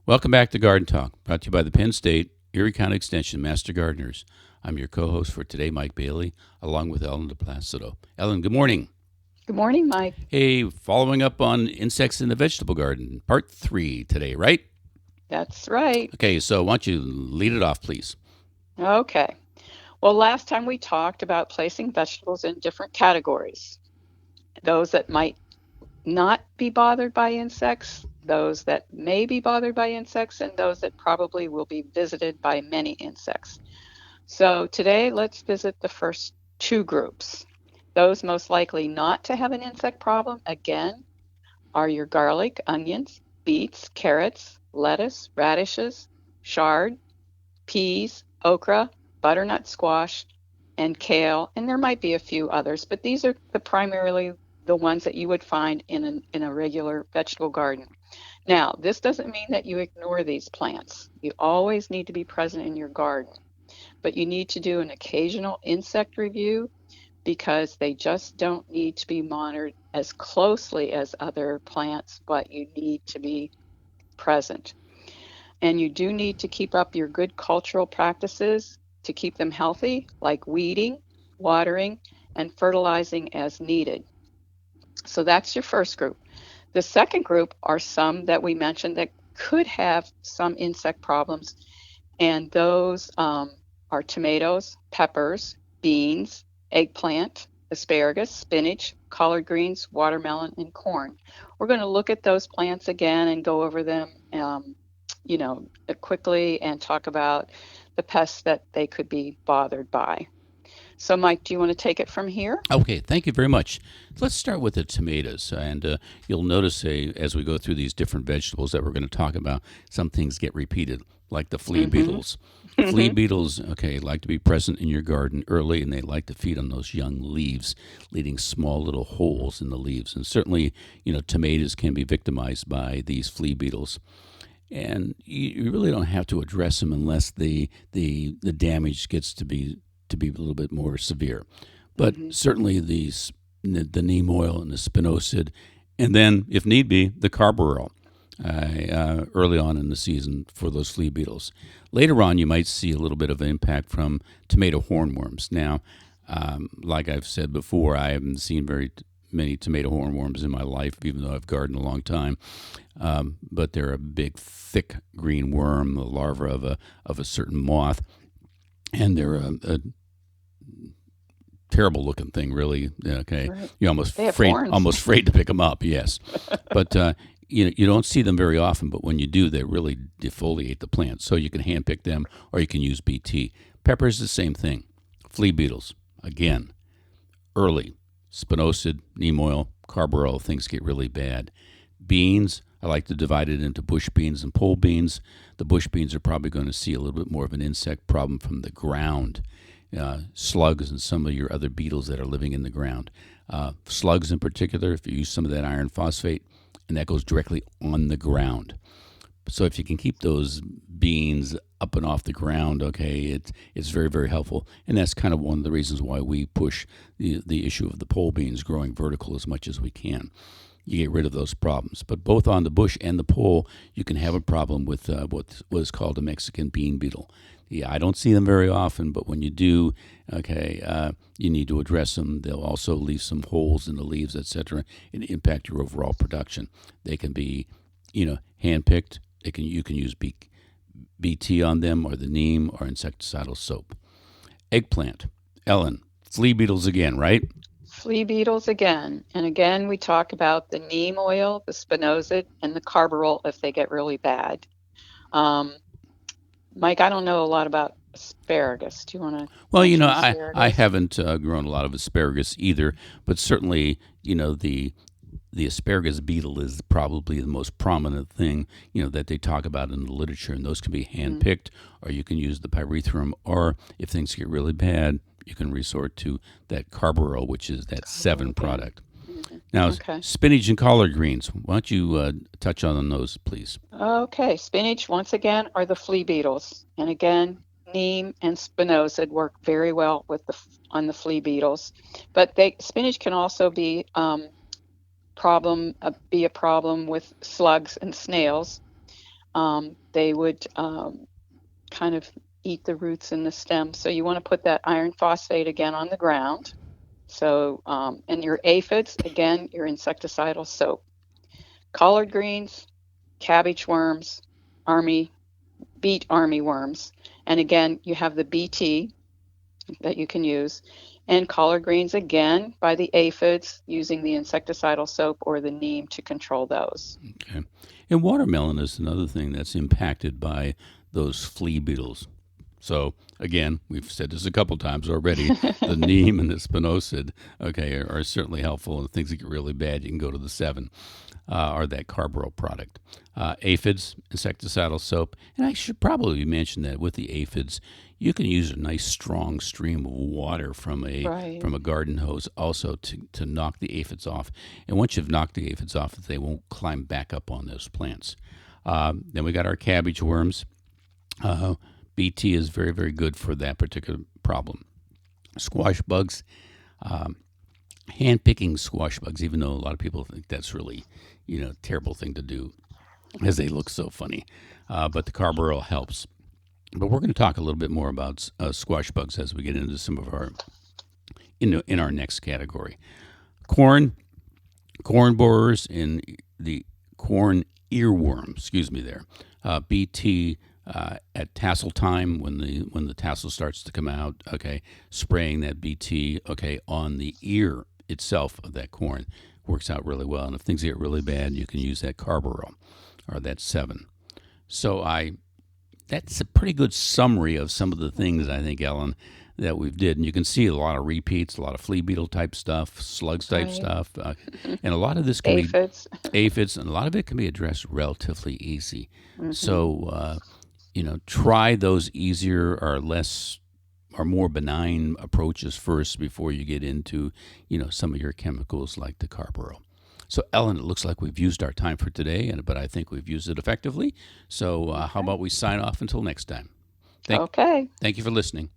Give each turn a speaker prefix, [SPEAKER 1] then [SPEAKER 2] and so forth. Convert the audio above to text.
[SPEAKER 1] Welcome back to Garden Talk, brought to you by the Penn State Erie County Extension Master Gardeners. I'm your co-host for today, Mike Bailey, along with Ellen DePlacido. Ellen, good morning.
[SPEAKER 2] Good morning, Mike.
[SPEAKER 1] Hey, following up on insects in the vegetable garden, part 3 today, right?
[SPEAKER 2] That's right.
[SPEAKER 1] Okay, so why don't you lead it off, please?
[SPEAKER 2] Okay. Well, last time we talked about placing vegetables in different categories. Those that might not be bothered by insects, those that may be bothered by insects, and those that probably will be visited by many insects. So today, let's visit the first two groups. Those most likely not to have an insect problem, again, are your garlic, onions, beets, carrots, lettuce, radishes, chard, peas, okra, butternut squash, and kale, and there might be a few others, but these are primarily the ones that you would find in a regular vegetable garden. Now, this doesn't mean that you ignore these plants. You always need to be present in your garden, but you need to do an occasional insect review because they just don't need to be monitored as closely as other plants, but you need to be present. And you do need to keep up your good cultural practices to keep them healthy, like weeding, watering, and fertilizing as needed. So that's your first group. The second group are some that we mentioned that could have some insect problems, and those are tomatoes, peppers, beans, eggplant, asparagus, spinach, collard greens, watermelon, and corn. We're going to look at those plants again and go over them, quickly and talk about the pests that they could be bothered by. So, Mike, do you want to take it from here?
[SPEAKER 1] Okay, thank you very much. Let's start with the tomatoes. And you'll notice as we go through these different vegetables that we're going to talk about, some things get repeated, like the flea
[SPEAKER 2] Mm-hmm.
[SPEAKER 1] beetles. Flea beetles, okay, like to be present in your garden early, and they like to feed on those young leaves, leaving small little holes in the leaves. And certainly, tomatoes can be victimized by these flea beetles. And you really don't have to address them unless the damage gets to be a little bit more severe. But
[SPEAKER 2] Mm-hmm.
[SPEAKER 1] certainly the neem oil and the spinosad, and then if need be the carbaryl early on in the season for those flea beetles. Later on, you might see a little bit of an impact from tomato hornworms. Now, like I've said before, I haven't seen very many tomato hornworms in my life, even though I've gardened a long time. But they're a big, thick green worm, the larva of a certain moth, and they're a terrible looking thing, really. Okay,
[SPEAKER 2] Right.
[SPEAKER 1] you're almost
[SPEAKER 2] They have
[SPEAKER 1] afraid,
[SPEAKER 2] horns.
[SPEAKER 1] almost afraid to pick them up. Yes, but you don't see them very often. But when you do, they really defoliate the plant. So you can hand pick them, or you can use BT. Peppers, the same thing. Flea beetles, again, early. Spinosad, neem oil, carbaryl, things get really bad. Beans, I like to divide it into bush beans and pole beans. The bush beans are probably going to see a little bit more of an insect problem from the ground, slugs and some of your other beetles that are living in the ground. Slugs in particular, if you use some of that iron phosphate, and that goes directly on the ground. So if you can keep those beans up and off the ground, okay, it's very, very helpful. And that's kind of one of the reasons why we push the issue of the pole beans growing vertical as much as we can. You get rid of those problems. But both on the bush and the pole, you can have a problem with what is called a Mexican bean beetle. Yeah, I don't see them very often, but when you do, okay, you need to address them. They'll also leave some holes in the leaves, etc., and impact your overall production. They can be, hand picked. You can use BT on them, or the neem, or insecticidal soap. Eggplant, Ellen, flea beetles again, right?
[SPEAKER 2] Flea beetles again. And again, we talk about the neem oil, the spinosad, and the carbaryl if they get really bad. Um, Mike, I don't know a lot about asparagus. Do you want to
[SPEAKER 1] Well,
[SPEAKER 2] mention
[SPEAKER 1] I
[SPEAKER 2] asparagus?
[SPEAKER 1] haven't grown a lot of asparagus either, but certainly, the asparagus beetle is probably the most prominent thing, that they talk about in the literature, and those can be hand
[SPEAKER 2] Mm,
[SPEAKER 1] picked, or you can use the pyrethrum, or if things get really bad, you can resort to that carbaryl, which is that
[SPEAKER 2] carbaryl
[SPEAKER 1] 7
[SPEAKER 2] again.
[SPEAKER 1] product.
[SPEAKER 2] Mhm.
[SPEAKER 1] Now,
[SPEAKER 2] Okay.
[SPEAKER 1] spinach and collard greens. Why don't you touch on those, please?
[SPEAKER 2] Okay. Spinach, once again, are the flea beetles. And again, neem and spinosad work very well with on the flea beetles. But spinach can also be a problem with slugs and snails. they would kind of eat the roots and the stems. So you want to put that iron phosphate again on the ground. So, and your aphids, again, your insecticidal soap. Collard greens, cabbage worms, beet army worms. And again, you have the BT that you can use. And collard greens, again, by the aphids, using the insecticidal soap or the neem to control those.
[SPEAKER 1] Okay. And watermelon is another thing that's impacted by those flea beetles. So again, we've said this a couple times already. The neem and the spinosad, okay, are certainly helpful. And if things get really bad, you can go to the 7, or that carbaryl product. Aphids, insecticidal soap, and I should probably mention that with the aphids, you can use a nice strong stream of water from a
[SPEAKER 2] Right.
[SPEAKER 1] garden hose also to knock the aphids off. And once you've knocked the aphids off, they won't climb back up on those plants. Then we got our cabbage worms. BT is very, very good for that particular problem. Squash bugs, hand picking squash bugs, even though a lot of people think that's really, terrible thing to do, as they look so funny. But the carbaryl helps. But we're going to talk a little bit more about squash bugs as we get into some of our in our next category. Corn borers, and the corn earworm. Excuse me, there. BT. At tassel time, when the tassel starts to come out, okay, spraying that BT, okay, on the ear itself of that corn works out really well. And if things get really bad, you can use that carbaryl or that 7. So that's a pretty good summary of some of the things, I think, Ellen, that we've did. And you can see a lot of repeats, a lot of flea beetle type stuff, slugs type
[SPEAKER 2] Right.
[SPEAKER 1] stuff, and a lot of this can
[SPEAKER 2] Aphids.
[SPEAKER 1] be aphids, and a lot of it can be addressed relatively easy.
[SPEAKER 2] Mm-hmm.
[SPEAKER 1] So try those easier or less or more benign approaches first before you get into some of your chemicals like the carbaryl. So, Ellen, it looks like we've used our time for today, but I think we've used it effectively. So, how about we sign off until next time?
[SPEAKER 2] Okay.
[SPEAKER 1] Thank you for listening.